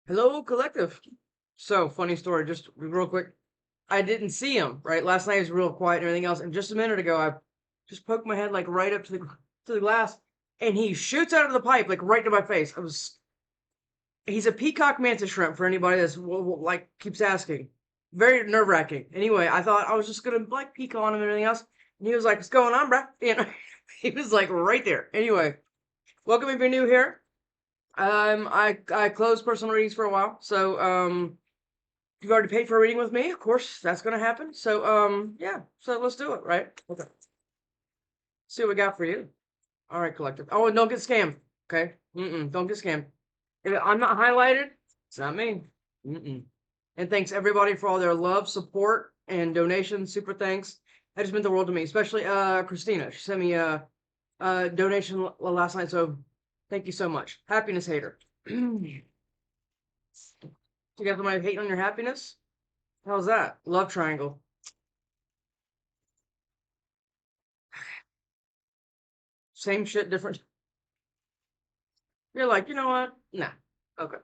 Hello, collective. So, funny story, just real quick. I didn't see him, right? Last night was real quiet and everything else. And just a minute ago, I just poked my head like right up to the glass, and he shoots out of the pipe like right to my face. He's a peacock mantis shrimp for anybody that's like keeps asking. Very nerve wracking. Anyway, I thought I was just gonna like peek on him and everything else, and he was like, "What's going on, bruh?" He was like right there. Anyway, welcome if you're new here. I closed personal readings for a while, so you've already paid for a reading with me. Of course, that's gonna happen. So yeah, so let's do it, right? Okay. See what we got for you. All right, collective. Oh, and don't get scammed. Okay. Don't get scammed. If I'm not highlighted, it's not me. And thanks everybody for all their love, support, and donations. Super thanks. That just meant the world to me, especially Christina. She sent me a donation last night, so thank you so much. Happiness hater. You got somebody hating on your happiness? How's that? Love triangle. Same shit, different. You're like, you know what? Nah. Okay.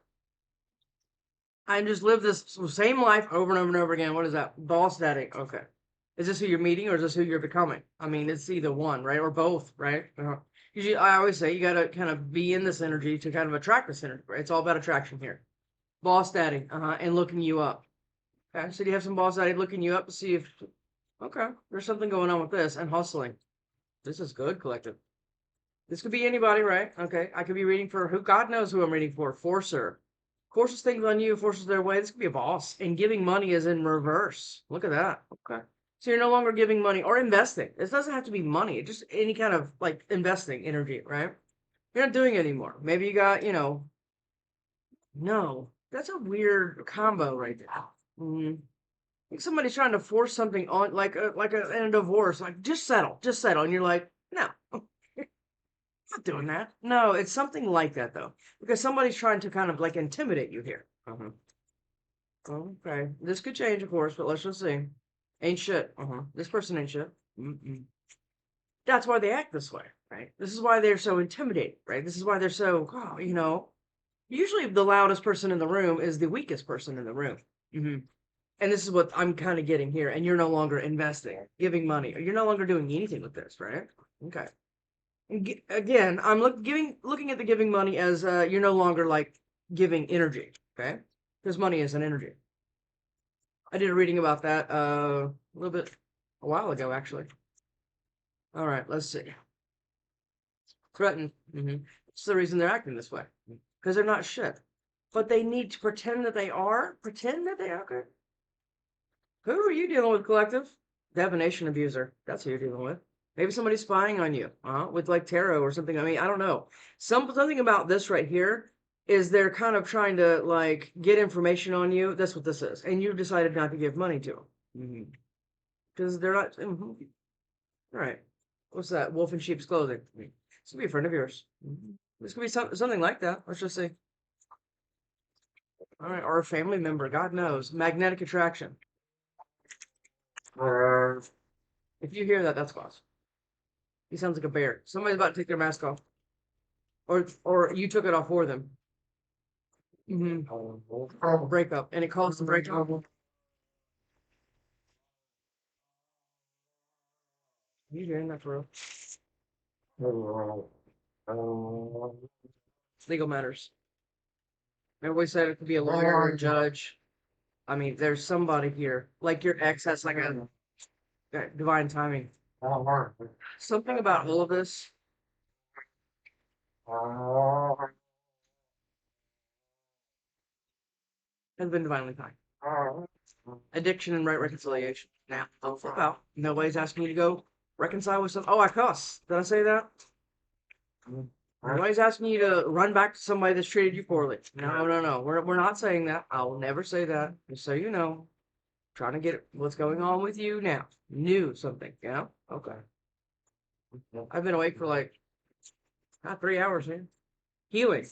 I just live this same life over and over and over again. What is that? Boss daddy. Okay. Is this who you're meeting or is this who you're becoming? I mean, it's either one, right? Or both, right? Usually, I always say you got to kind of be in this energy to kind of attract this energy, right? It's all about attraction here. Boss daddy, and looking you up. Okay. So do you have some boss daddy looking you up to see if, okay, there's something going on with this and hustling. This is good, collective. This could be anybody, right? Okay. I could be reading for who, God knows who I'm reading for. Forcer. Forces things on you, forces their way. This could be a boss. And giving money is in reverse. Look at that. Okay. So you're no longer giving money or investing. This doesn't have to be money. It's just any kind of like investing energy, right? You're not doing it anymore. Maybe you got, no. That's a weird combo right there. I think somebody's trying to force something on, in a divorce, like just settle, and you're like, no, not doing that. No, it's something like that though, because somebody's trying to kind of like intimidate you here. Okay, this could change, of course, but let's just see. Ain't shit. This person ain't shit. That's why they act this way, right? This is why they're so intimidating, right? This is why they're so, usually the loudest person in the room is the weakest person in the room. And this is what I'm kind of getting here. And you're no longer investing, giving money, or you're no longer doing anything with this, right? Okay. Again, I'm looking at the giving money as you're no longer like giving energy, okay? Because money is an energy. I did a reading about that a little bit a while ago, actually. All right, let's see. Threatened. It's the reason they're acting this way because they're not shit, but they need to pretend that they are. Pretend that they are good. Who are you dealing with, collective? Divination abuser. That's who you're dealing with. Maybe somebody's spying on you, with like tarot or something. I mean, I don't know. Something about this right here is they're kind of trying to like get information on you. That's what this is, and you decided not to give money to them because they're not. All right. What's that? Wolf in sheep's clothing. This could be a friend of yours. This could be something like that. Let's just say. All right, or a family member. God knows. Magnetic attraction. If you hear that, that's cause. He sounds like a bear. Somebody's about to take their mask off, or you took it off for them. Breakup, and it caused the breakup. You hearing that for real? Legal matters. I always said it could be a lawyer or a judge. I mean, there's somebody here. Like your ex has like a divine timing. Something about all of this has been divinely timed. Addiction and right reconciliation. Now, don't flip out. Nobody's asking you to go reconcile with some. Oh, I cuss. Did I say that? Nobody's asking you to run back to somebody that's treated you poorly. No, no, no. We're not saying that. I will never say that. Just so you know. Trying to get what's going on with you now. New something, Okay. I've been awake for like not 3 hours, man. Healing.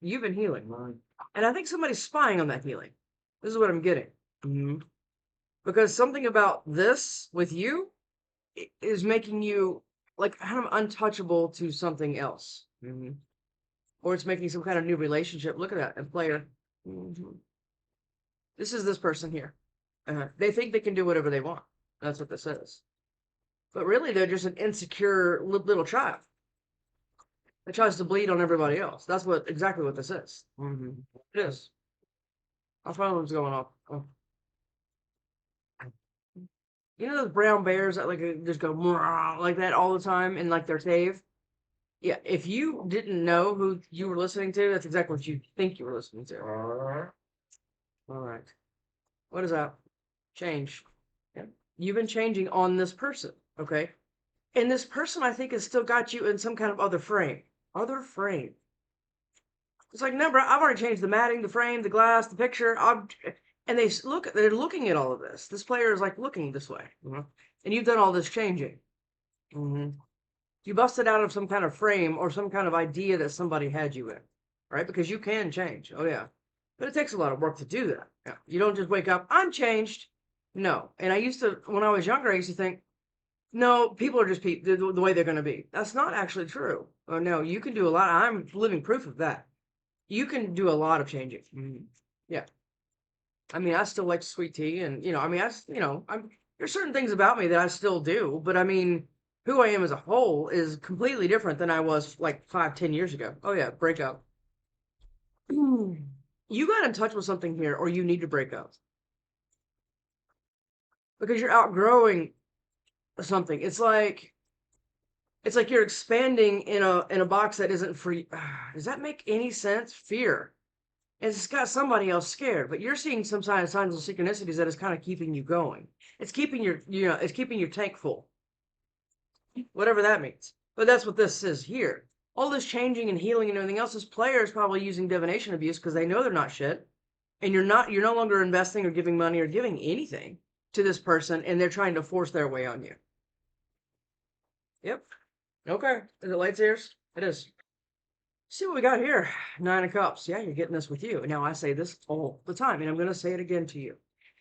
You've been healing. And I think somebody's spying on that healing. This is what I'm getting. Because something about this with you is making you like kind of untouchable to something else. Or it's making some kind of new relationship. Look at that. And player. Mhm. This is this person here. They think they can do whatever they want. That's what this is. But really, they're just an insecure little child that tries to bleed on everybody else. That's exactly what this is. It is. My phone's going off. Oh. You know those brown bears that like just go like that all the time in like their cave? Yeah, if you didn't know who you were listening to, that's exactly what you think you were listening to. All right. What is that? Change. Yeah. You've been changing on this person, okay? And this person, I think, has still got you in some kind of other frame. Other frame. It's like, no, bro, I've already changed the matting, the frame, the glass, the picture. And they're looking at all of this. This player is like looking this way, and you've done all this changing. You busted out of some kind of frame or some kind of idea that somebody had you in, right? Because you can change. Oh, yeah. But it takes a lot of work to do that. Yeah. You don't just wake up, I'm changed. No. And I used to, when I was younger, I used to think, no, people are just the way they're going to be. That's not actually true. Oh, no, you can do a lot. I'm living proof of that. You can do a lot of changing. Yeah. I mean, I still like sweet tea and, I mean, there's certain things about me that I still do, but I mean, who I am as a whole is completely different than I was like 5, 10 years ago. Oh yeah, break up. You got in touch with something here, or you need to break up because you're outgrowing something. It's like you're expanding in a box that isn't free. Does that make any sense? Fear. It's got somebody else scared, but you're seeing some signs of synchronicities that is kind of keeping you going. It's keeping it's keeping your tank full, whatever that means. But that's what this is here. All this changing and healing and everything else, this player is probably using divination abuse because they know they're not shit, and you're no longer investing or giving money or giving anything to this person, and they're trying to force their way on you. Yep. Okay. Is it lights ears? It is. See what we got here. 9 of Cups. Yeah, you're getting this with you. Now, I say this all the time, and I'm going to say it again to you.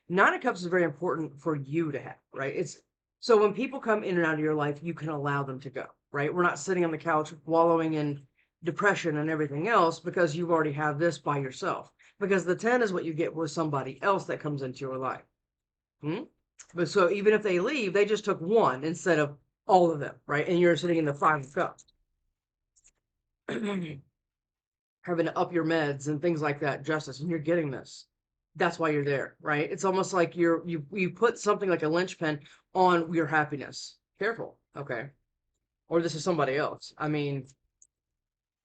9 of Cups is very important for you to have, right? So when people come in and out of your life, you can allow them to go, right? We're not sitting on the couch wallowing in depression and everything else because you already have this by yourself. Because the 10 is what you get with somebody else that comes into your life. But so even if they leave, they just took one instead of all of them, right? And you're sitting in the 5 of Cups. Having to up your meds and things like that, justice, and you're getting this. That's why you're there, right? It's almost like you put something like a linchpin on your happiness. Careful, okay? Or this is somebody else. I mean,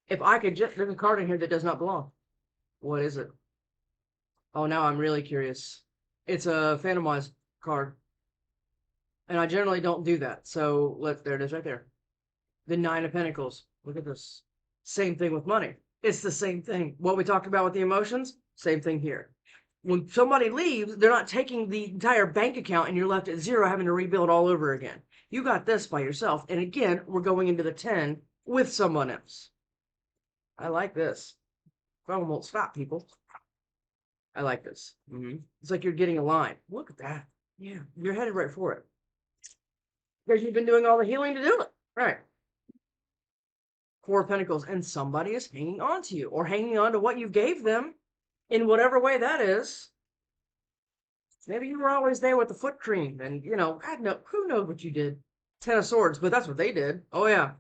if I could just, there's a card in here that does not belong. What is it? Oh, now I'm really curious. It's a Phantomized card. And I generally don't do that. So there it is right there. The 9 of Pentacles. Look at this. Same thing with money. It's the same thing. What we talked about with the emotions, same thing here. When somebody leaves, they're not taking the entire bank account and you're left at zero having to rebuild all over again. You got this by yourself. And again, we're going into the 10 with someone else. I like this. Phone won't stop, people. I like this. It's like you're getting a line. Look at that. Yeah, you're headed right for it. Because you've been doing all the healing to do it. Right. 4 of Pentacles, and somebody is hanging on to you or hanging on to what you gave them in whatever way that is. Maybe you were always there with the foot cream and, God knows, who knows what you did. 10 of Swords, but that's what they did. Oh, yeah.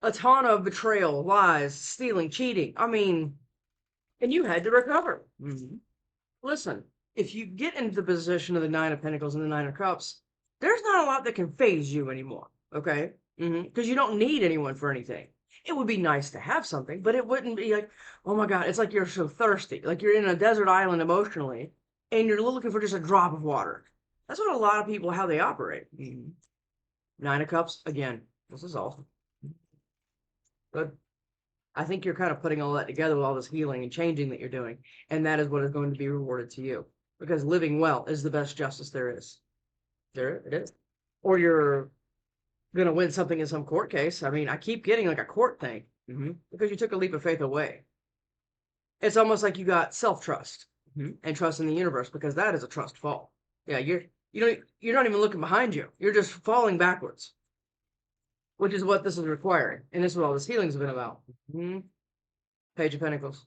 A ton of betrayal, lies, stealing, cheating. I mean, and you had to recover. Listen, if you get into the position of the 9 of Pentacles and the 9 of Cups, there's not a lot that can phase you anymore, okay? Because you don't need anyone for anything. It would be nice to have something, but it wouldn't be like, oh my God, it's like you're so thirsty. Like you're in a desert island emotionally, and you're looking for just a drop of water. That's what a lot of people, how they operate. 9 of Cups, again, this is awesome. Good. I think you're kind of putting all that together with all this healing and changing that you're doing. And that is what is going to be rewarded to you. Because living well is the best justice there is. There it is. Or you're going to win something in some court case. I mean, I keep getting like a court thing. Because you took a leap of faith away. It's almost like you got self-trust and trust in the universe, because that is a trust fall. Yeah, you're not even looking behind you. You're just falling backwards, which is what this is requiring. And this is what all this healing's been about. Page of Pentacles.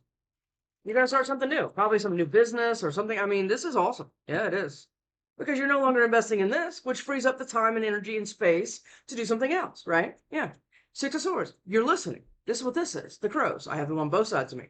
You're going to start something new, probably some new business or something. I mean, this is awesome. Yeah, it is. Because you're no longer investing in this, which frees up the time and energy and space to do something else, right? Yeah. Six of Swords. You're listening. This is what this is. The crows. I have them on both sides of me.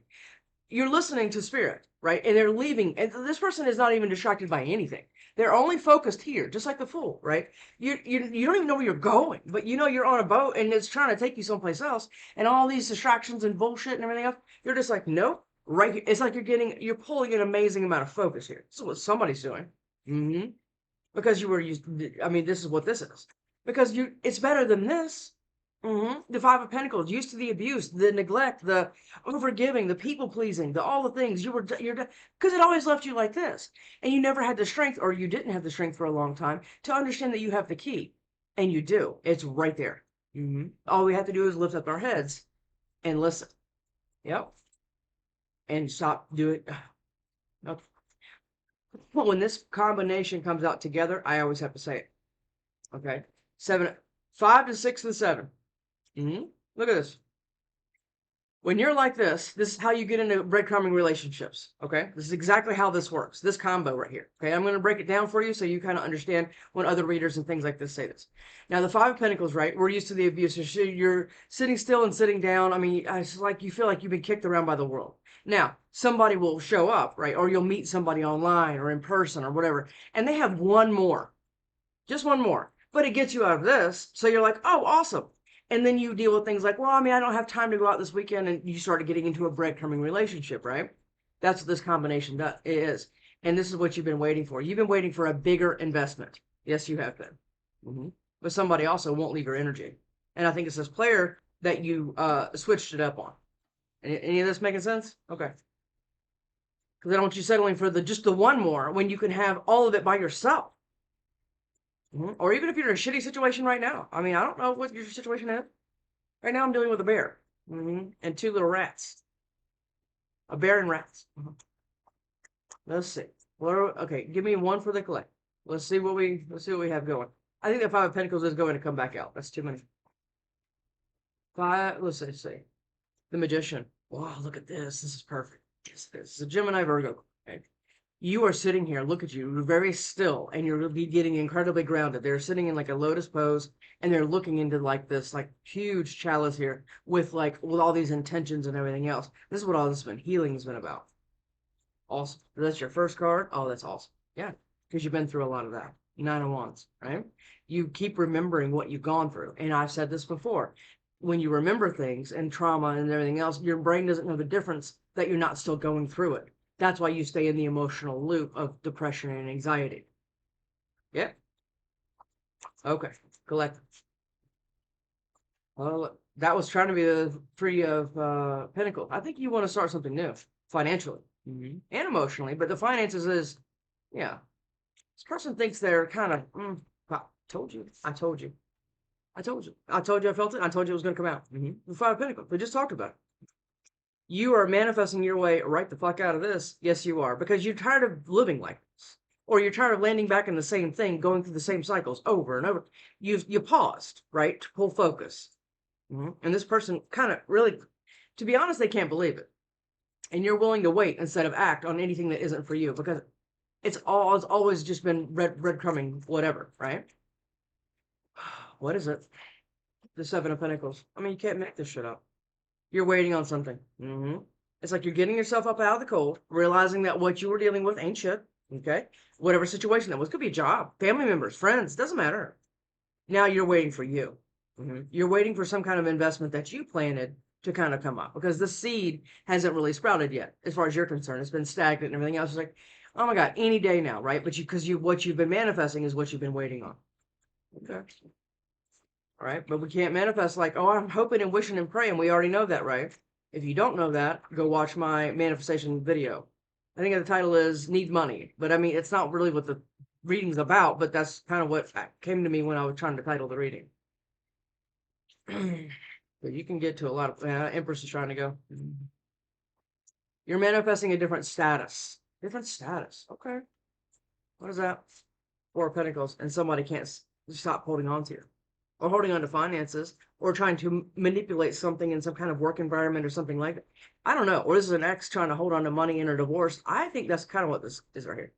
You're listening to spirit, right? And they're leaving. And this person is not even distracted by anything. They're only focused here, just like the Fool, right? You don't even know where you're going, but you know you're on a boat and it's trying to take you someplace else. And all these distractions and bullshit and everything else, you're just like, nope, right here. It's like you're pulling an amazing amount of focus here. This is what somebody's doing. Mm-hmm. Because you were used, I mean, this is what this is. Because it's better than this. The Five of Pentacles, used to the abuse, the neglect, the overgiving, the people pleasing, all the things you're because it always left you like this, and you never had the strength, or you didn't have the strength for a long time to understand that you have the key, and you do. It's right there. All we have to do is lift up our heads and listen. Yep, and stop doing. Okay. When this combination comes out together, I always have to say it. Okay, 5 to 6 and 7. Look at this. When you're like this is how you get into breadcrumbing relationships. Okay, this is exactly how this works. This combo right here. Okay, I'm going to break it down for you so you kind of understand when other readers and things like this say this. Now, the Five of Pentacles, right? We're used to the abuse. You're sitting still and sitting down. I mean, it's like you feel like you've been kicked around by the world. Now, somebody will show up, right? Or you'll meet somebody online or in person or whatever, and they have one more, just one more, but it gets you out of this. So you're like, oh, awesome. And then you deal with things like, well, I mean, I don't have time to go out this weekend. And you started getting into a breadcrumbing relationship, right? That's what this combination is. And this is what you've been waiting for. You've been waiting for a bigger investment. Yes, you have been. But somebody also won't leave your energy. And I think it's this player that you switched it up on. Any of this making sense? Okay. Because I don't want you settling for just the one more when you can have all of it by yourself. Or even if you're in a shitty situation right now. I mean, I don't know what your situation is. Right now I'm dealing with a bear. And 2 little rats. A bear and rats. Let's see. Okay, give me one for the collect. Let's see what we have going. I think the Five of Pentacles is going to come back out. That's too many. Let's see. The Magician. Wow, look at this. This is perfect. This is a Gemini Virgo. Okay. You are sitting here, look at you, you're very still, and you're getting incredibly grounded. They're sitting in like a lotus pose, and they're looking into like this like huge chalice here with all these intentions and everything else. This is what all this healing has been about. Awesome. That's your first card. Oh, that's awesome. Yeah, because you've been through a lot of that. 9 of Wands, right? You keep remembering what you've gone through. And I've said this before. When you remember things and trauma and everything else, your brain doesn't know the difference that you're not still going through it. That's why you stay in the emotional loop of depression and anxiety. Yeah. Okay. Collect. Well, that was trying to be the Three of Pentacles. I think you want to start something new, financially and emotionally. But the finances is, yeah. This person thinks they're kind of, I told you. I told you. I told you. I told you I felt it. I told you it was going to come out. The Five of Pentacles. We just talked about it. You are manifesting your way right the fuck out of this. Yes, you are. Because you're tired of living like this. Or you're tired of landing back in the same thing, going through the same cycles over and over. You paused, right, to pull focus. And this person kind of really, to be honest, they can't believe it. And you're willing to wait instead of act on anything that isn't for you. Because it's always just been breadcrumbing, whatever, right? What is it? The Seven of Pentacles. I mean, you can't make this shit up. You're waiting on something. It's like you're getting yourself up out of the cold, realizing that what you were dealing with ain't shit. Okay? Whatever situation that was. Could be a job, family members, friends. Doesn't matter. Now you're waiting for you. You're waiting for some kind of investment that you planted to kind of come up. Because the seed hasn't really sprouted yet, as far as you're concerned. It's been stagnant and everything else. It's like, oh my God, any day now, right? But what you've been manifesting is what you've been waiting on. Okay. All right, but we can't manifest like, oh, I'm hoping and wishing and praying. We already know that, right? If you don't know that, go watch my manifestation video. I think the title is Need Money. But I mean, it's not really what the reading's about, but that's kind of what came to me when I was trying to title the reading. But you can get to a lot of, Empress is trying to go. You're manifesting a different status. Different status. Okay. What is that? Four of Pentacles. And somebody can't stop holding on to you. or holding on to finances, or trying to manipulate something in some kind of work environment or something like that. I don't know. Or this is an ex trying to hold on to money in a divorce. I think that's kind of what this is right here.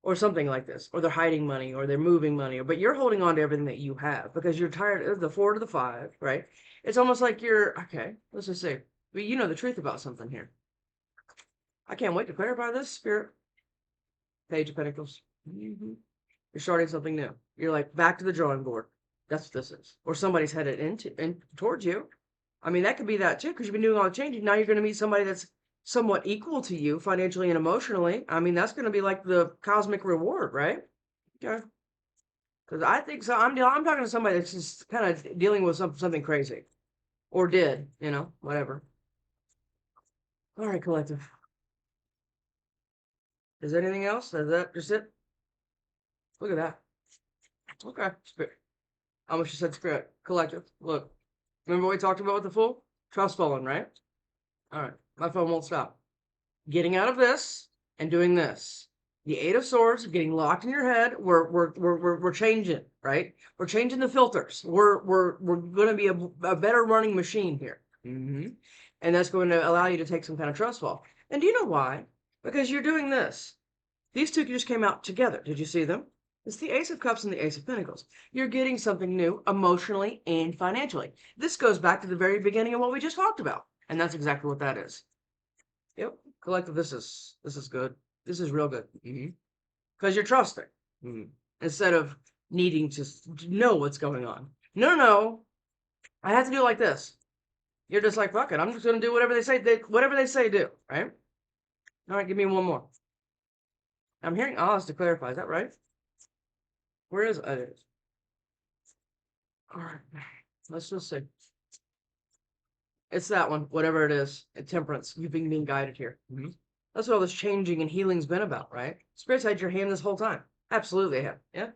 Or something like this. Or they're hiding money, or they're moving money, but you're holding on to everything that you have because you're tired of the 4 to the 5, right? It's almost like you're, okay, let's just say, but you know the truth about something here. I can't wait to clarify this, Spirit. Page of Pentacles. You're starting something new. You're like back to the drawing board. That's what this is. Or somebody's headed towards you. I mean, that could be that too, because you've been doing all the changing. Now you're going to meet somebody that's somewhat equal to you financially and emotionally. I mean, that's going to be like the cosmic reward, right? Okay. Because I think so. I'm talking to somebody that's just kind of dealing with something crazy, or did, whatever. All right, collective. Is there anything else? Is that just it? Look at that. Okay, Spirit. I almost just said Spirit. Collective. Look. Remember what we talked about with the Fool? Trust falling, right? All right. My phone won't stop. Getting out of this and doing this. The 8 of Swords, getting locked in your head. We're changing, right? We're changing the filters. We're going to be a better running machine here. And that's going to allow you to take some kind of trust fall. And do you know why? Because you're doing this. These two just came out together. Did you see them? It's the Ace of Cups and the Ace of Pentacles. You're getting something new emotionally and financially. This goes back to the very beginning of what we just talked about. And that's exactly what that is. Yep. Collective, this is good. This is real good. Because you're trusting. Instead of needing to know what's going on. No. I have to do it like this. You're just like, fuck it. I'm just going to do whatever they say. Whatever they say, do. Right? All right, give me one more. I'm hearing Oz to clarify. Is that right? Where is it? It is. All right. Let's just see. It's that one, whatever it is. Temperance. You've been being guided here. That's what all this changing and healing's been about, right? Spirits had your hand this whole time. Absolutely have. Yeah?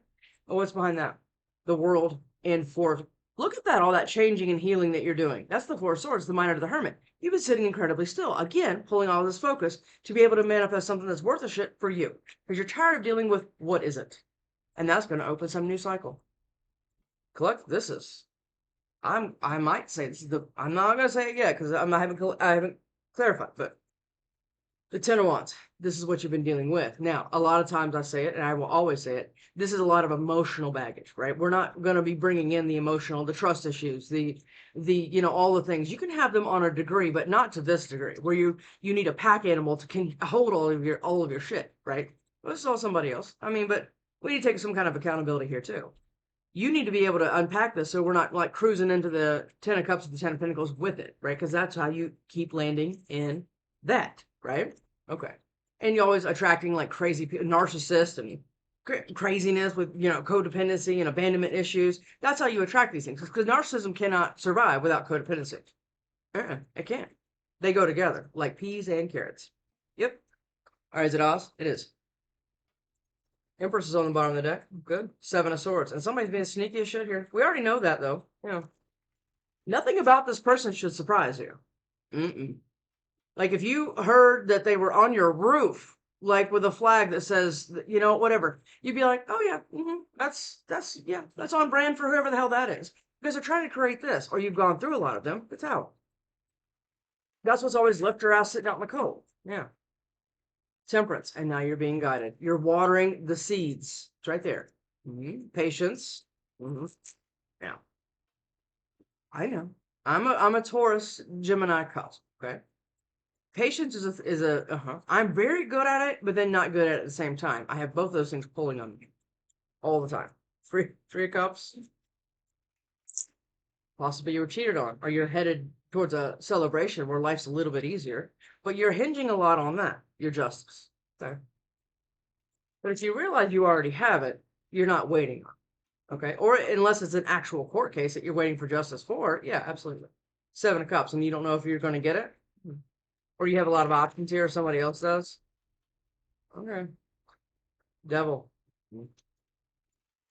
Oh, what's behind that? The World and 4. Look at that, all that changing and healing that you're doing. That's the 4 of Swords, the Miner to the Hermit. You've been sitting incredibly still. Again, pulling all this focus to be able to manifest something that's worth a shit for you. Because you're tired of dealing with what isn't. And that's going to open some new cycle. Collect, this is... I might say this is the... I'm not going to say it yet, because I haven't clarified, but... The 10 of Wands, this is what you've been dealing with. Now, a lot of times I say it, and I will always say it, this is a lot of emotional baggage, right? We're not going to be bringing in the emotional, the trust issues, the all the things. You can have them on a degree, but not to this degree, where you need a pack animal to hold all of your shit, right? Well, this is all somebody else. I mean, but we need to take some kind of accountability here too. You need to be able to unpack this so we're not like cruising into the 10 of Cups and the 10 of Pentacles with it, right? Because that's how you keep landing in that, right? Okay. And you're always attracting like crazy people, narcissists and craziness with, codependency and abandonment issues. That's how you attract these things. Because narcissism cannot survive without codependency. It can't. They go together like peas and carrots. Yep. All right, is it Oz? It is. Empress is on the bottom of the deck. Good. 7 of Swords. And somebody's being sneaky as shit here. We already know that, though. Nothing about this person should surprise you. Like, if you heard that they were on your roof, like with a flag that says, whatever, you'd be like, oh, yeah, that's on brand for whoever the hell that is. Because they're trying to create this. Or you've gone through a lot of them. It's out. That's what's always left your ass sitting out in the cold. Yeah. Temperance, and now you're being guided. You're watering the seeds. It's right there. Patience. Yeah. I know. I'm a Taurus Gemini cusp. Okay. Patience is a I'm very good at it, but then not good at it at the same time. I have both those things pulling on me all the time. Three of Cups. Possibly you were cheated on, or you're headed towards a celebration where life's a little bit easier, but you're hinging a lot on that, your justice. Okay. But if you realize you already have it, you're not waiting on it. Okay. Or unless it's an actual court case that you're waiting for justice for, yeah, absolutely. 7 of Cups, and you don't know if you're going to get it, or you have a lot of options here, or somebody else does. Okay. Devil.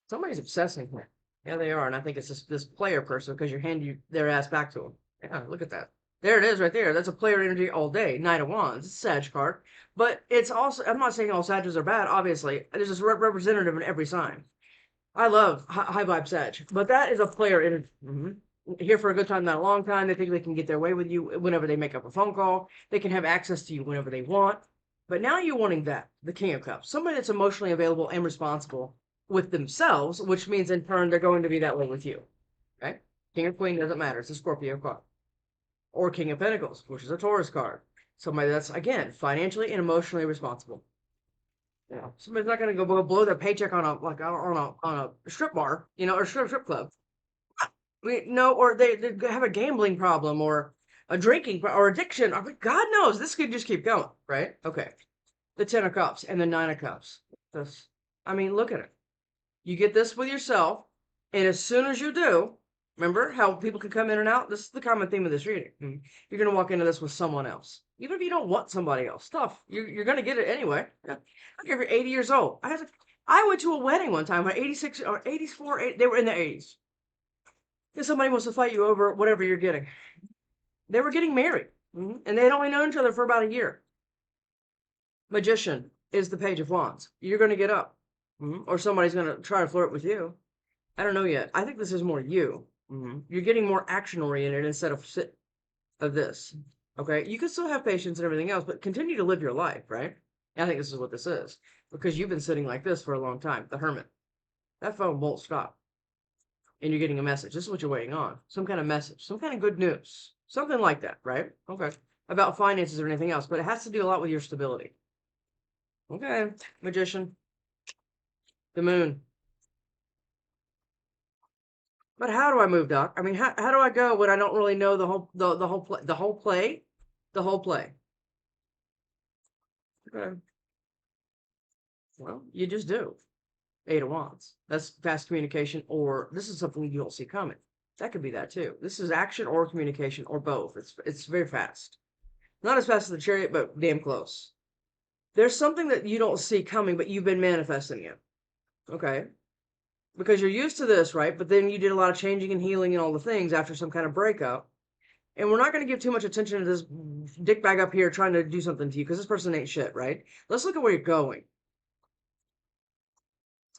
Somebody's obsessing here. Yeah, they are, and I think it's this player person because you're handing their ass back to them. Yeah, look at that. There it is right there. That's a player energy all day. Knight of Wands. It's a Sag card. But it's also, I'm not saying all Sages are bad, obviously. There's this representative in every sign. I love high vibe Sag, but that is a player energy. Here for a good time, not a long time. They think they can get their way with you whenever they make up a phone call. They can have access to you whenever they want. But now you're wanting that, the King of Cups, somebody that's emotionally available and responsible with themselves, which means in turn they're going to be that way with you. Right? King or Queen doesn't matter. It's a Scorpio card. Or King of Pentacles, which is a Taurus card. Somebody that's, again, financially and emotionally responsible. Yeah. Somebody's not going to go blow their paycheck on a strip bar, or strip club. No, or they have a gambling problem or a drinking or addiction. Or God knows this could just keep going, right? Okay. The 10 of Cups and the 9 of Cups. This, I mean, look at it. You get this with yourself, and as soon as you do, remember how people can come in and out? This is the common theme of this reading. You're going to walk into this with someone else. Even if you don't want somebody else, stuff, you're going to get it anyway. Yeah. I don't care if you're 80 years old. I went to a wedding one time when 86 or 84, they were in the 80s. If somebody wants to fight you over whatever you're getting. They were getting married, and they had only known each other for about a year. Magician is the Page of Wands. You're going to get up, or somebody's going to try to flirt with you. I don't know yet. I think this is more you. You're getting more action-oriented instead of this. Okay? You can still have patience and everything else, but continue to live your life, right? I think this is what this is. Because you've been sitting like this for a long time. The Hermit. That phone won't stop. And you're getting a message. This is what you're waiting on. Some kind of message. Some kind of good news. Something like that, right? Okay. About finances or anything else. But it has to do a lot with your stability. Okay. Magician. The Moon. But how do I move, Doc? I mean, how do I go when I don't really know the whole play? The whole play. Okay. Well, you just do. 8 of Wands. That's fast communication, or this is something you don't see coming. That could be that too. This is action or communication or both. It's very fast. Not as fast as the Chariot, but damn close. There's something that you don't see coming, but you've been manifesting it. Okay. Because you're used to this, right? But then you did a lot of changing and healing and all the things after some kind of breakup. And we're not going to give too much attention to this dick bag up here trying to do something to you because this person ain't shit, right? Let's look at where you're going.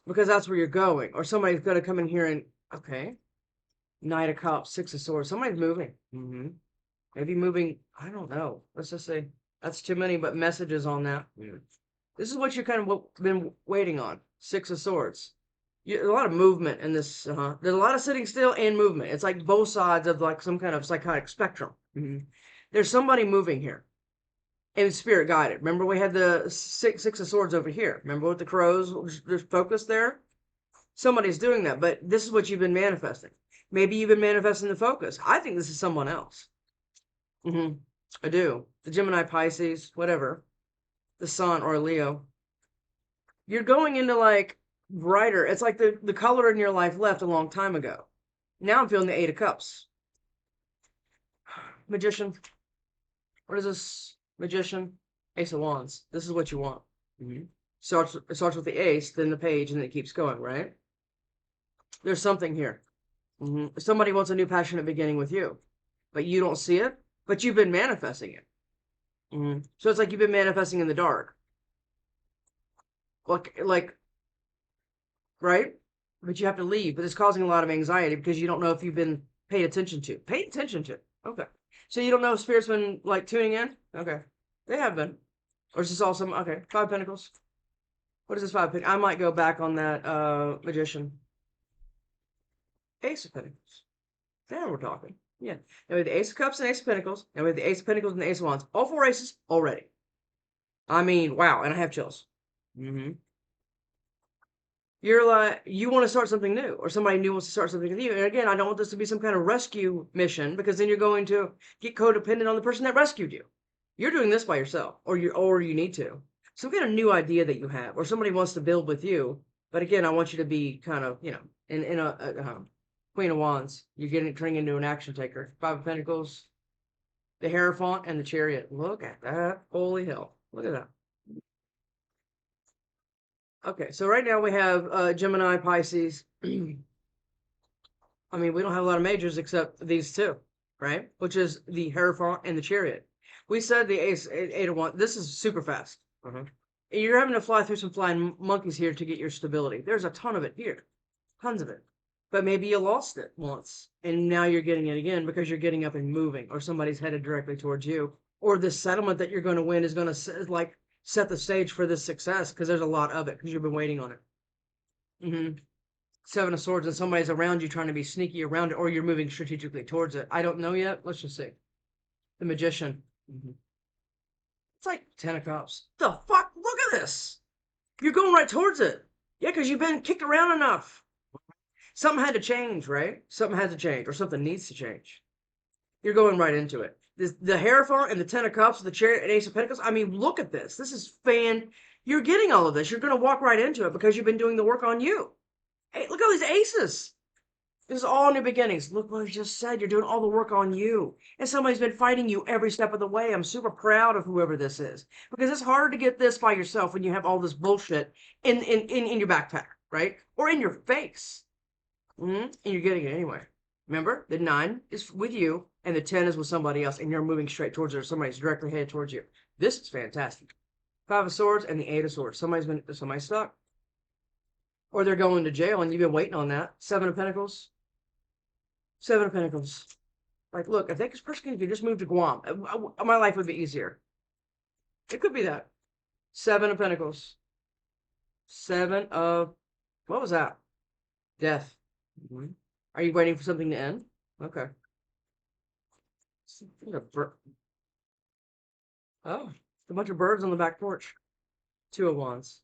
Because that's where you're going. Or somebody's going to come in here and, okay, Knight of Cups, 6 of Swords. Somebody's moving. Maybe moving, I don't know. Let's just say that's too many, but messages on that. This is what you kind of been waiting on. 6 of Swords. A lot of movement in this. There's a lot of sitting still and movement. It's like both sides of like some kind of psychotic spectrum. There's somebody moving here. And spirit guided. Remember we had the six of Swords over here. Remember with the crows, there's focus there? Somebody's doing that, but this is what you've been manifesting. Maybe you've been manifesting the focus. I think this is someone else. I do. The Gemini, Pisces, whatever. The Sun or Leo. You're going into like brighter. It's like the color in your life left a long time ago. Now I'm feeling the 8 of Cups. Magician. What is this? Magician. Ace of Wands. This is what you want. It starts with the ace, then the page, and then it keeps going, right? There's something here. Somebody wants a new passionate beginning with you, but you don't see it, but you've been manifesting it. So it's like you've been manifesting in the dark. Like, right? But you have to leave, but it's causing a lot of anxiety because you don't know if you've been paid attention to. Paid attention to. Okay. So you don't know if Spirit's been, like, tuning in? Okay. They have been. Or is this all some, okay, 5 Pentacles. What is this 5 Pentacles? I might go back on that, Magician. Ace of Pentacles. Now we're talking. Yeah. Now we have the Ace of Cups and Ace of Pentacles. Now we have the Ace of Pentacles and the Ace of Wands. All 4 aces already. I mean, wow. And I have chills. You're like, you want to start something new, or somebody new wants to start something with you. And again, I don't want this to be some kind of rescue mission because then you're going to get codependent on the person that rescued you. You're doing this by yourself, or you need to. Some kind of new idea that you have, or somebody wants to build with you. But again, I want you to be kind of, in a Queen of Wands. You're turning into an action taker. 5 of Pentacles, the Hierophant, and the Chariot. Look at that. Holy hell. Look at that. Okay, so right now we have Gemini, Pisces. I mean, we don't have a lot of majors except these two, right? Which is the Hierophant and the Chariot. We said the Ace, 8 of Wands. This is super fast. You're having to fly through some flying monkeys here to get your stability. There's a ton of it here. Tons of it. But maybe you lost it once and now you're getting it again because you're getting up and moving, or somebody's headed directly towards you, or the settlement that you're going to win is going to like set the stage for this success because there's a lot of it because you've been waiting on it. Seven of Swords, and somebody's around you trying to be sneaky around it, or you're moving strategically towards it. I don't know yet. Let's just see. The Magician. It's like 10 of Cups. The fuck? Look at this. You're going right towards it. Yeah, because you've been kicked around enough. Something had to change, right? Something had to change, or something needs to change. You're going right into it. The Hierophant and the 10 of Cups, the Chariot and Ace of Pentacles. I mean, look at this. This is You're getting all of this. You're going to walk right into it because you've been doing the work on you. Hey, look at all these aces. This is all new beginnings. Look what I just said. You're doing all the work on you. And somebody's been fighting you every step of the way. I'm super proud of whoever this is. Because it's hard to get this by yourself when you have all this bullshit in your backpack, right? Or in your face. And you're getting it anyway. Remember, the 9 is with you, and the 10 is with somebody else, and you're moving straight towards it, or somebody's directly headed towards you. This is fantastic. 5 of Swords and the 8 of Swords. Somebody's stuck. Or they're going to jail, and you've been waiting on that. 7 of Pentacles. 7 of Pentacles. Like, look, if this person could just move to Guam, my life would be easier. It could be that. 7 of Pentacles. 7 of... What was that? Death. Are you waiting for something to end? Okay. Oh, a bunch of birds on the back porch. 2 of Wands.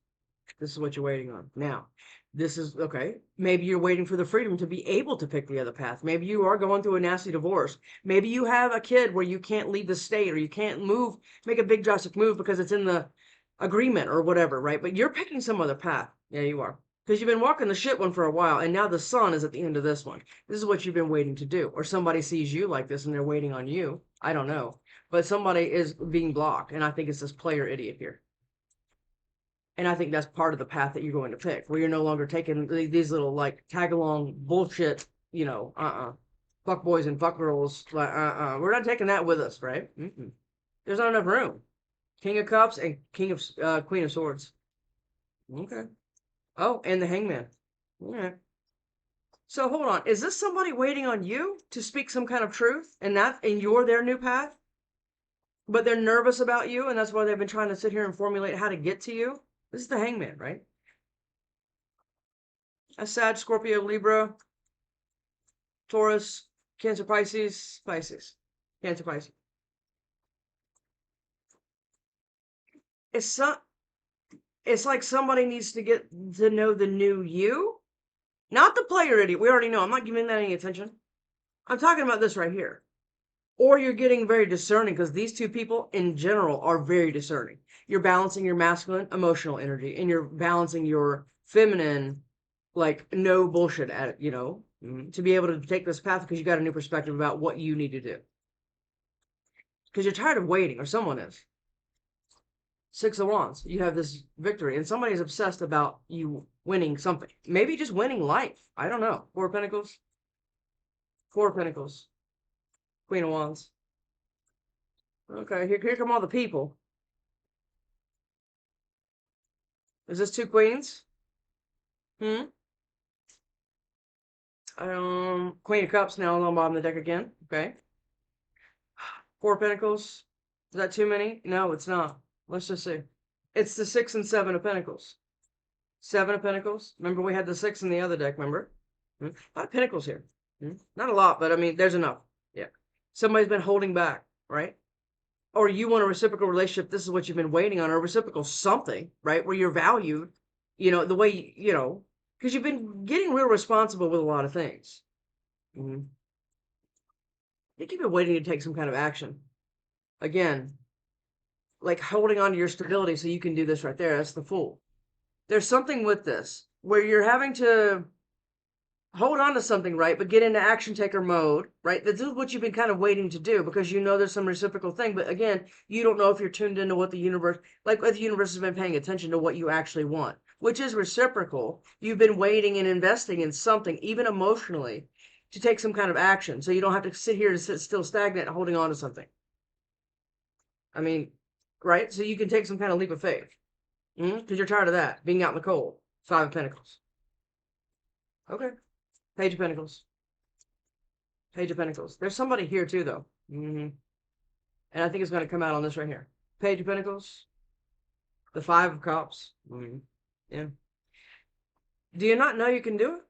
This is what you're waiting on. Now, this is, okay, maybe you're waiting for the freedom to be able to pick the other path. Maybe you are going through a nasty divorce. Maybe you have a kid where you can't leave the state, or you can't make a big drastic move because it's in the agreement or whatever, right? But you're picking some other path. Yeah, you are. Because you've been walking the shit one for a while, and now the sun is at the end of this one. This is what you've been waiting to do. Or somebody sees you like this and they're waiting on you. I don't know. But somebody is being blocked, and I think it's this player idiot here. And I think that's part of the path that you're going to pick, where you're no longer taking these little, like, tag-along bullshit, you know, fuck boys and fuck girls, like, we're not taking that with us, right? There's not enough room. King of Cups and Queen of Swords. Okay. Oh, and the Hangman. All right. So hold on. Is this somebody waiting on you to speak some kind of truth, and you're their new path? But they're nervous about you, and that's why they've been trying to sit here and formulate how to get to you? This is the Hangman, right? A Sag, Scorpio, Libra, Taurus, Cancer, Pisces, Cancer, Pisces. It's like somebody needs to get to know the new you. Not the player idiot. We already know. I'm not giving that any attention. I'm talking about this right here. Or you're getting very discerning, because these two people in general are very discerning. You're balancing your masculine emotional energy, and you're balancing your feminine, like, no bullshit at it, you know, to be able to take this path because you got a new perspective about what you need to do. Because you're tired of waiting, or someone is. 6 of Wands. You have this victory, and somebody's obsessed about you winning something. Maybe just winning life. I don't know. 4 of Pentacles. 4 of Pentacles. Queen of Wands. Okay, here come all the people. Is this 2 queens? Queen of Cups now on the bottom of the deck again. Okay. 4 of Pentacles. Is that too many? No, it's not. Let's just see. It's the 6 and 7 of Pentacles. 7 of Pentacles. Remember, we had the 6 in the other deck, remember? A lot of Pentacles here. Not a lot, but I mean, there's enough. Yeah. Somebody's been holding back, right? Or you want a reciprocal relationship. This is what you've been waiting on, a reciprocal something, right? Where you're valued, you know, the way, you know, because you've been getting real responsible with a lot of things. I think you've been waiting to take some kind of action. Again, like holding on to your stability so you can do this right there. That's the Fool. There's something with this where you're having to hold on to something, right, but get into action taker mode, right? This is what you've been kind of waiting to do because you know there's some reciprocal thing, but again, you don't know if you're tuned into what the universe, like if the universe has been paying attention to what you actually want, which is reciprocal. You've been waiting and investing in something, even emotionally, to take some kind of action, so you don't have to sit here and sit still stagnant holding on to something. I mean, right? So you can take some kind of leap of faith, because you're tired of that, being out in the cold. 5 of Pentacles. Okay. Page of Pentacles. Page of Pentacles. There's somebody here too, though. And I think it's going to come out on this right here. Page of Pentacles. The Five of Cups. Yeah. Do you not know you can do it?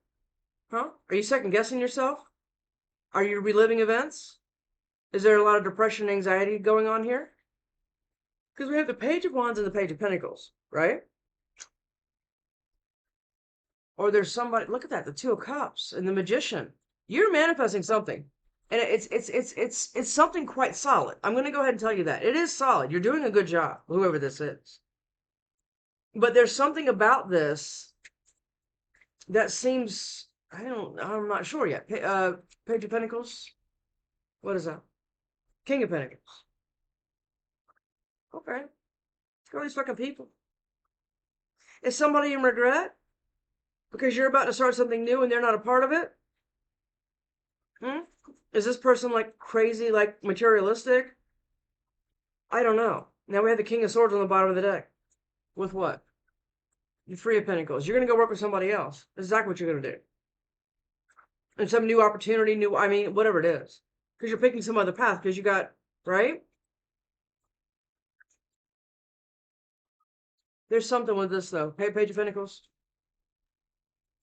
Huh? Are you second guessing yourself? Are you reliving events? Is there a lot of depression, anxiety going on here? Because we have the Page of Wands and the Page of Pentacles, right? Or there's somebody, look at that, the Two of Cups and the Magician. You're manifesting something. And it's something quite solid. I'm going to go ahead and tell you that. It is solid. You're doing a good job, whoever this is. But there's something about this that seems, I'm not sure yet. Page of Pentacles. What is that? King of Pentacles. Okay. Look at these fucking people. Is somebody in regret? Because you're about to start something new and they're not a part of it? Is this person like crazy, like materialistic? I don't know. Now we have the King of Swords on the bottom of the deck. With what? The Three of Pentacles. You're going to go work with somebody else. That's exactly what you're going to do. And some new opportunity, whatever it is. Because you're picking some other path because you got, right? There's something with this, though. Hey, Page of Pentacles.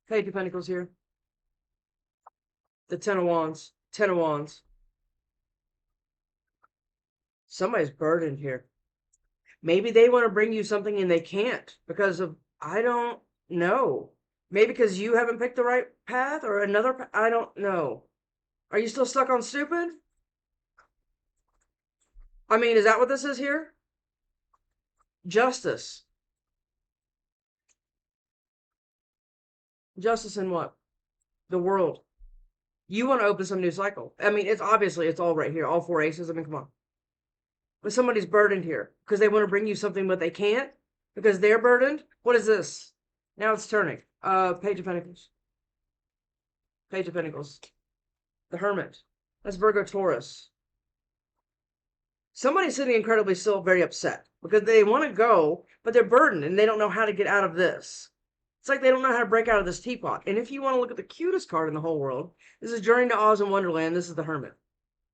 Page of Pentacles here. The Ten of Wands. Ten of Wands. Somebody's burdened here. Maybe they want to bring you something and they can't because of, I don't know. Maybe because you haven't picked the right path or another, I don't know. Are you still stuck on stupid? Is that what this is here? Justice. Justice in what? The world. You want to open some new cycle. It's obviously, it's all right here. All four aces. Come on. But somebody's burdened here because they want to bring you something, but they can't because they're burdened. What is this? Now it's turning. Page of Pentacles. Page of Pentacles. The Hermit. That's Virgo Taurus. Somebody's sitting incredibly still, very upset because they want to go, but they're burdened and they don't know how to get out of this. It's like they don't know how to break out of this teapot. And if you want to look at the cutest card in the whole world, this is Journey to Oz and Wonderland. This is the Hermit.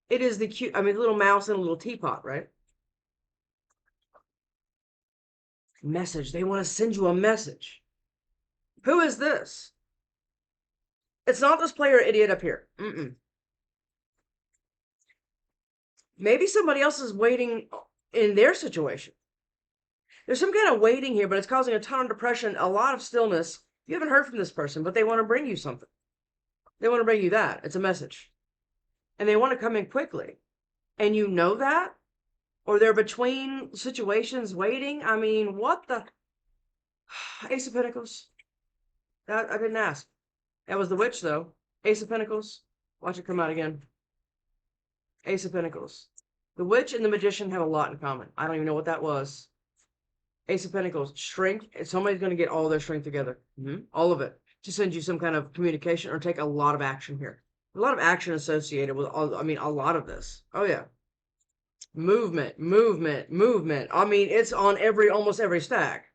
It is the cute, the little mouse in a little teapot, right? Message. They want to send you a message. Who is this? It's not this player idiot up here. Maybe somebody else is waiting in their situation. There's some kind of waiting here, but it's causing a ton of depression, a lot of stillness. You haven't heard from this person, but they want to bring you something. They want to bring you that. It's a message. And they want to come in quickly. And you know that? Or they're between situations waiting? What the? Ace of Pentacles. That I didn't ask. That was the Witch, though. Ace of Pentacles. Watch it come out again. Ace of Pentacles. The Witch and the Magician have a lot in common. I don't even know what that was. Ace of Pentacles. Strength. Somebody's going to get all their strength together. All of it. To send you some kind of communication or take a lot of action here. A lot of action associated with all, a lot of this. Oh, yeah. Movement. It's on almost every stack.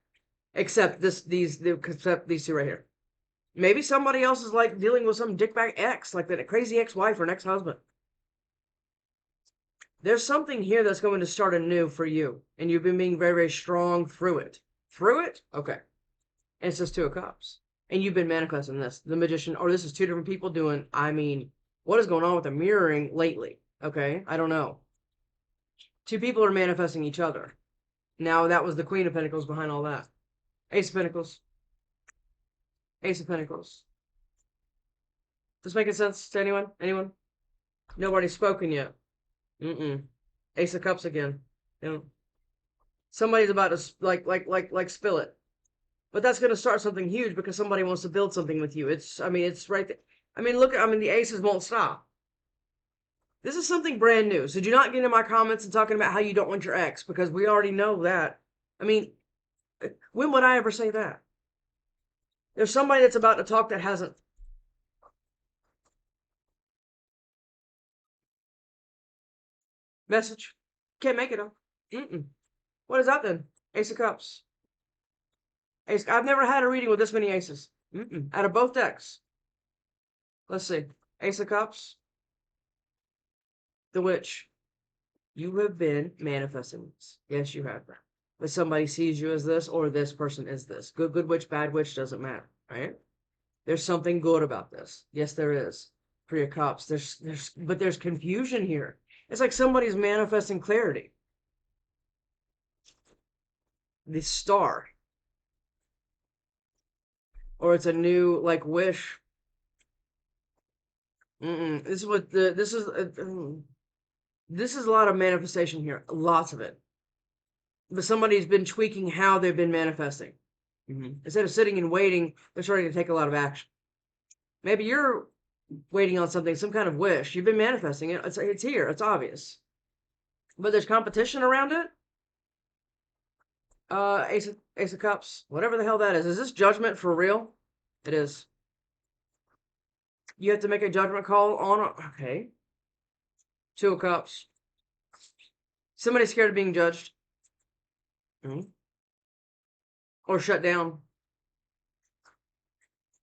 Except these two right here. Maybe somebody else is like dealing with some dickbag ex, like that crazy ex-wife or an ex-husband. There's something here that's going to start anew for you. And you've been being very, very strong through it. Through it? Okay. And it's just Two of Cups. And you've been manifesting this. The Magician, or this is two different people doing, what is going on with the mirroring lately? Okay? I don't know. Two people are manifesting each other. Now, that was the Queen of Pentacles behind all that. Ace of Pentacles. Ace of Pentacles. This making sense to anyone? Anyone? Nobody's spoken yet. Ace of Cups again. Somebody's about to like spill it. But that's going to start something huge because somebody wants to build something with you. It's right there. Look, the aces won't stop. This is something brand new. So do not get in my comments and talking about how you don't want your ex because we already know that. When would I ever say that? There's somebody that's about to talk that hasn't. Message. Can't make it up. What is that then? Ace of Cups. Ace. I've never had a reading with this many aces. Out of both decks. Let's see. Ace of Cups. The Witch. You have been manifesting this. Yes, you have. But somebody sees you as this, or this person is this. Good witch, bad witch, doesn't matter, right? There's something good about this. Yes, there is. For your cups. But there's confusion here. It's like somebody's manifesting clarity. The Star. Or it's a new, like, wish. This is what this is a lot of manifestation here. Lots of it. But somebody's been tweaking how they've been manifesting. Instead of sitting and waiting, they're starting to take a lot of action. Maybe you're waiting on something, some kind of wish. You've been manifesting it. It's here. It's obvious. But there's competition around it. Ace of Cups. Whatever the hell that is. Is this judgment for real? It is. You have to make a judgment call on it. Okay. Two of Cups. Somebody's scared of being judged. Or shut down.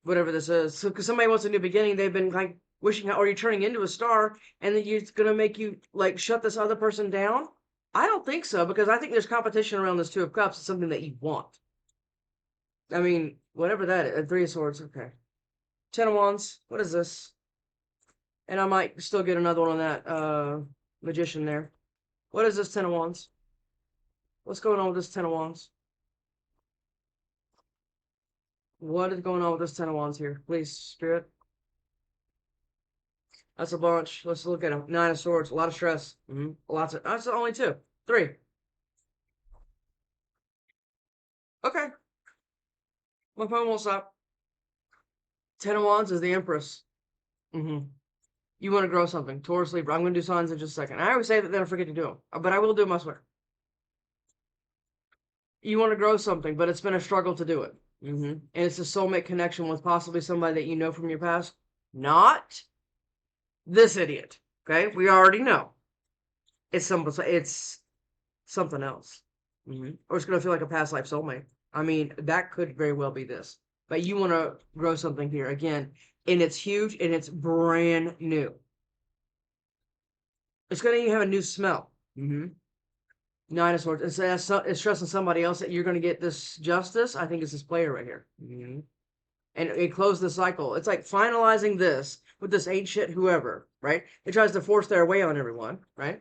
Whatever this is. So, because somebody wants a new beginning, they've been like wishing, or you're turning into a star, and then it's going to make you like shut this other person down? I don't think so, because I think there's competition around this Two of Cups. It's something that you want. I mean, whatever that is. Three of Swords. Okay. Ten of Wands. What is this? And I might still get another one on that Magician there. What is this Ten of Wands? What's going on with this Ten of Wands? What is going on with this Ten of Wands here? Please, Spirit. That's a bunch. Let's look at them. Nine of Swords. A lot of stress. Lots of... That's only two. Three. Okay. My phone won't stop. Ten of Wands is the Empress. You want to grow something. Taurus, Libra. I'm going to do signs in just a second. I always say that, then I forget to do them. But I will do them, I swear. You want to grow something, but it's been a struggle to do it. And it's a soulmate connection with possibly somebody that you know from your past. Not this idiot. Okay? We already know. It's something else. Or it's going to feel like a past life soulmate. I mean, that could very well be this. But you want to grow something here. Again, and it's huge, and it's brand new. It's going to have a new smell. Nine of Swords. It's stressing somebody else that you're going to get this justice. I think it's this player right here. And it closed the cycle. It's like finalizing this with this ain't shit whoever, right? It tries to force their way on everyone, right?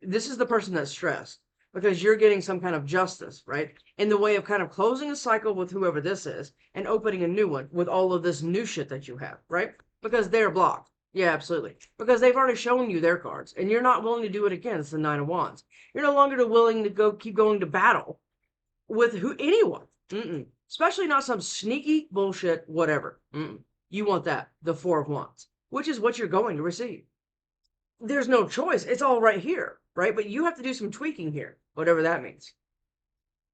This is the person that's stressed because you're getting some kind of justice, right? In the way of kind of closing a cycle with whoever this is and opening a new one with all of this new shit that you have, right? Because they're blocked. Yeah, absolutely. Because they've already shown you their cards, and you're not willing to do it again. It's the Nine of Wands. You're no longer willing to keep going to battle with anyone. Especially not some sneaky bullshit, whatever. You want that, the Four of Wands, which is what you're going to receive. There's no choice. It's all right here, right? But you have to do some tweaking here, whatever that means,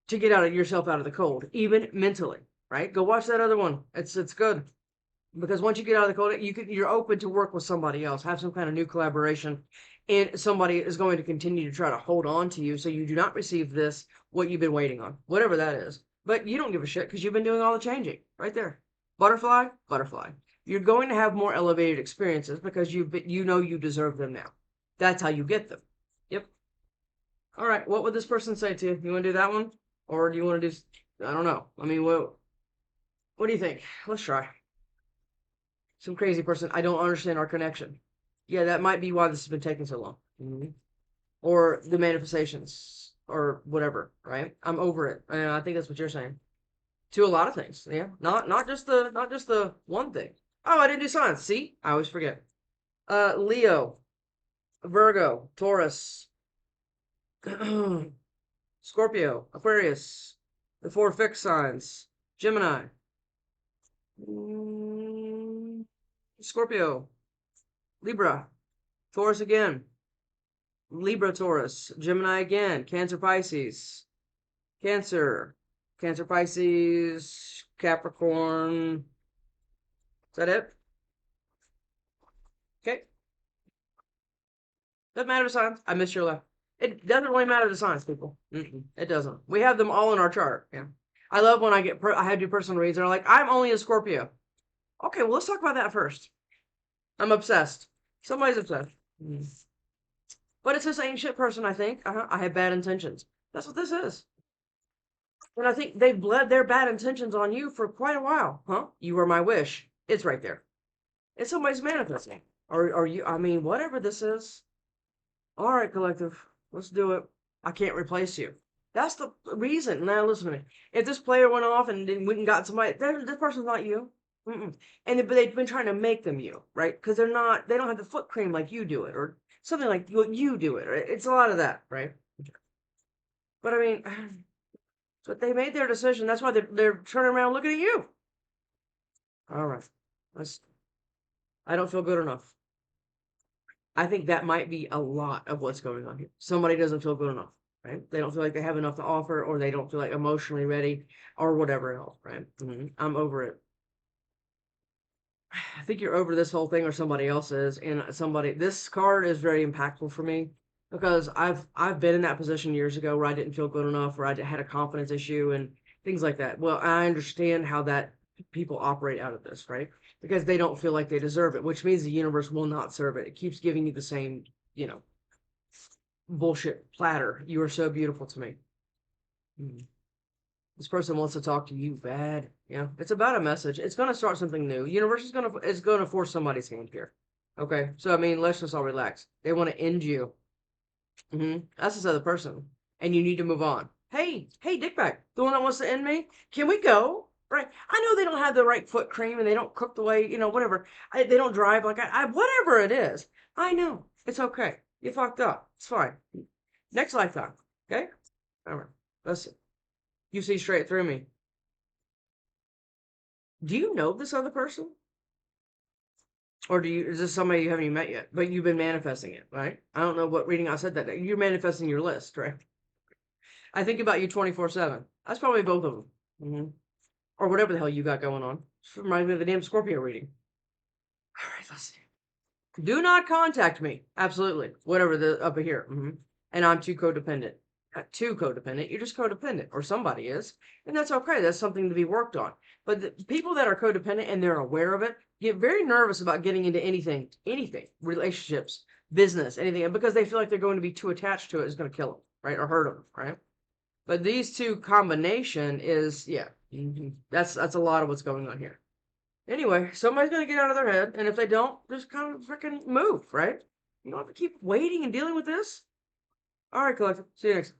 to get yourself out of the cold, even mentally, right? Go watch that other one. It's good. Because once you get out of the cold, you're open to work with somebody else, have some kind of new collaboration, and somebody is going to continue to try to hold on to you so you do not receive what you've been waiting on, whatever that is. But you don't give a shit because you've been doing all the changing right there. Butterfly, butterfly. You're going to have more elevated experiences because you know you deserve them now. That's how you get them. Yep. All right. What would this person say to you? You want to do that one, or do you want to do? I don't know. I mean, what do you think? Let's try. Some crazy person. I don't understand our connection. Yeah, that might be why this has been taking so long. Or the manifestations, or whatever, right? I'm over it. And I think that's what you're saying. To a lot of things, yeah. Not just the one thing. Oh, I didn't do signs. See? I always forget. Leo, Virgo, Taurus, Scorpio, Aquarius, the four fixed signs, Gemini, Scorpio, Libra, Taurus again, Libra, Taurus, Gemini again, Cancer, Pisces, Cancer, Pisces, Capricorn. Is that it? Okay. Doesn't matter the signs. I missed your left. It doesn't really matter the signs, people. It doesn't. We have them all in our chart. Yeah. I love when I have to do personal reads and they're like, I'm only a Scorpio. Okay, well, let's talk about that first. I'm obsessed. Somebody's obsessed. But it's this ancient person, I think. I have bad intentions. That's what this is. And I think they've bled their bad intentions on you for quite a while. Huh? You were my wish. It's right there. It's somebody's manifesting. Or you, I mean, whatever this is. All right, collective. Let's do it. I can't replace you. That's the reason. Now listen to me. If this player went off and then went and got somebody, this person's not you. Mm-mm. But they've been trying to make them you, right? Because they're not. They don't have the foot cream like you do it, or something like you do it. Right? It's a lot of that, right? But I mean, but they made their decision. That's why they're turning around looking at you. All right. Let's. I don't feel good enough. I think that might be a lot of what's going on here. Somebody doesn't feel good enough, right? They don't feel like they have enough to offer, or they don't feel like emotionally ready, or whatever else, right? I'm over it. I think you're over this whole thing, or somebody else is, and somebody. This card is very impactful for me because I've been in that position years ago where I didn't feel good enough, where I had a confidence issue and things like that. Well, I understand how that people operate out of this, right? Because they don't feel like they deserve it, which means the universe will not serve it. It keeps giving you the same, bullshit platter. You are so beautiful to me. Mm. This person wants to talk to you bad. Yeah, it's about a message. It's going to start something new. Universe is going to force somebody's hand here. Okay, so I mean, let's just all relax. They want to end you. That's this other person, and you need to move on. Hey, dickbag, the one that wants to end me. Can we go? Right? I know they don't have the right foot cream, and they don't cook the way whatever. They don't drive like I whatever it is. I know it's okay. You fucked up. It's fine. Next lifetime. Okay. All right. Listen. You see straight through me. Do you know this other person? Or is this somebody you haven't even met yet? But you've been manifesting it, right? I don't know what reading I said that day. You're manifesting your list, right? I think about you 24/7. That's probably both of them. Or whatever the hell you got going on. Just reminds me of the damn Scorpio reading. All right, let's see. Do not contact me. Absolutely. Whatever the up here. And I'm too codependent. Not too codependent. You're just codependent, or somebody is, and that's okay. That's something to be worked on. But the people that are codependent and they're aware of it get very nervous about getting into anything, relationships, business, anything, because they feel like they're going to be too attached to it. Is going to kill them, right, or hurt them, right? But these two combination is, yeah, that's a lot of what's going on here. Anyway, somebody's gonna get out of their head, and if they don't, just kind of freaking move, right? You don't have to keep waiting and dealing with this. All right, collective. See you next.